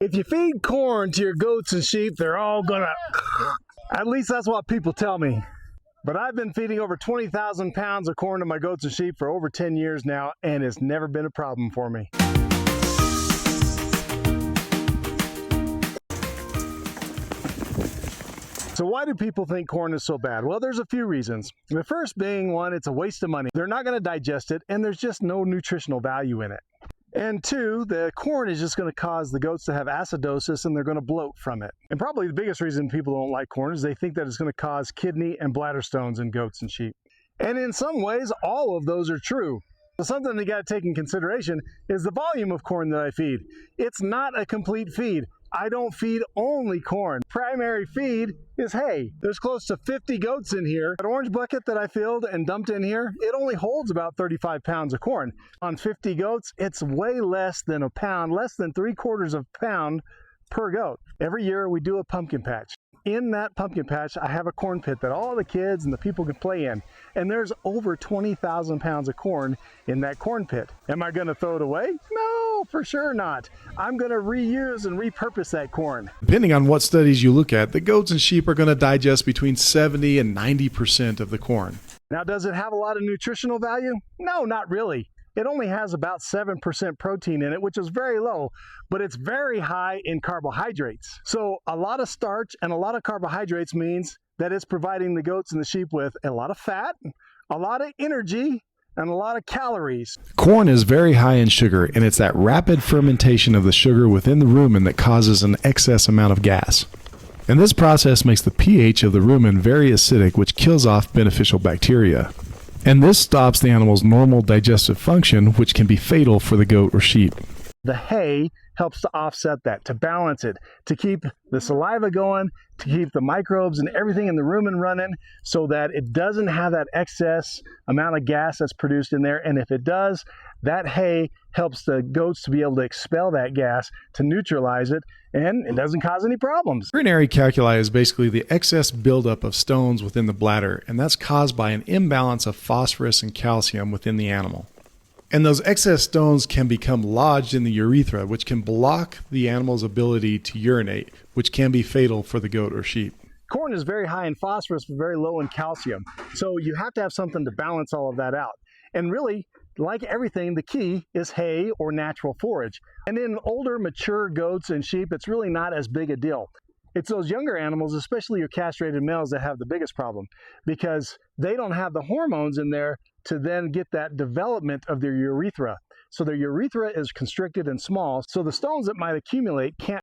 If you feed corn to your goats and sheep, they're all gonna, at least that's what people tell me. But I've been feeding over 20,000 pounds of corn to my goats and sheep for over 10 years now, and it's never been a problem for me. So why do people think corn is so bad? Well, there's a few reasons. The first being, one, it's a waste of money. They're not going to digest it, and there's just no nutritional value in it. And two, the corn is just going to cause the goats to have acidosis, and they're going to bloat from it. And probably the biggest reason people don't like corn is they think that it's going to cause kidney and bladder stones in goats and sheep. And in some ways, all of those are true. So something you got to take in consideration is the volume of corn that I feed. It's not a complete feed. I don't feed only corn. Primary feed is hay. There's close to 50 goats in here. That orange bucket that I filled and dumped in here, it only holds about 35 pounds of corn. On 50 goats, it's way less than a pound, less than 3/4 of a pound per goat. Every year we do a pumpkin patch. In that pumpkin patch, I have a corn pit that all the kids and the people can play in. And there's over 20,000 pounds of corn in that corn pit. Am I gonna throw it away? No, for sure not. I'm gonna reuse and repurpose that corn. Depending on what studies you look at, the goats and sheep are going to digest between 70 and 90% of the corn. Now, does it have a lot of nutritional value? No, not really. It only has about 7% protein in it, which is very low, but it's very high in carbohydrates. So a lot of starch and a lot of carbohydrates means that it's providing the goats and the sheep with a lot of fat, a lot of energy, and a lot of calories. Corn is very high in sugar, and it's that rapid fermentation of the sugar within the rumen that causes an excess amount of gas. And this process makes the pH of the rumen very acidic, which kills off beneficial bacteria. And this stops the animal's normal digestive function, which can be fatal for the goat or sheep. The hay helps to offset that, to balance it, to keep the saliva going, to keep the microbes and everything in the rumen running so that it doesn't have that excess amount of gas that's produced in there. And if it does, that hay helps the goats to be able to expel that gas, to neutralize it, and it doesn't cause any problems. Urinary calculi is basically the excess buildup of stones within the bladder, and that's caused by an imbalance of phosphorus and calcium within the animal. And those excess stones can become lodged in the urethra, which can block the animal's ability to urinate, which can be fatal for the goat or sheep. Corn is very high in phosphorus, but very low in calcium. So you have to have something to balance all of that out. And really, like everything, the key is hay or natural forage. And in older, mature goats and sheep, it's really not as big a deal. It's those younger animals, especially your castrated males, that have the biggest problem because they don't have the hormones in there to then get that development of their urethra. So their urethra is constricted and small, so the stones that might accumulate can't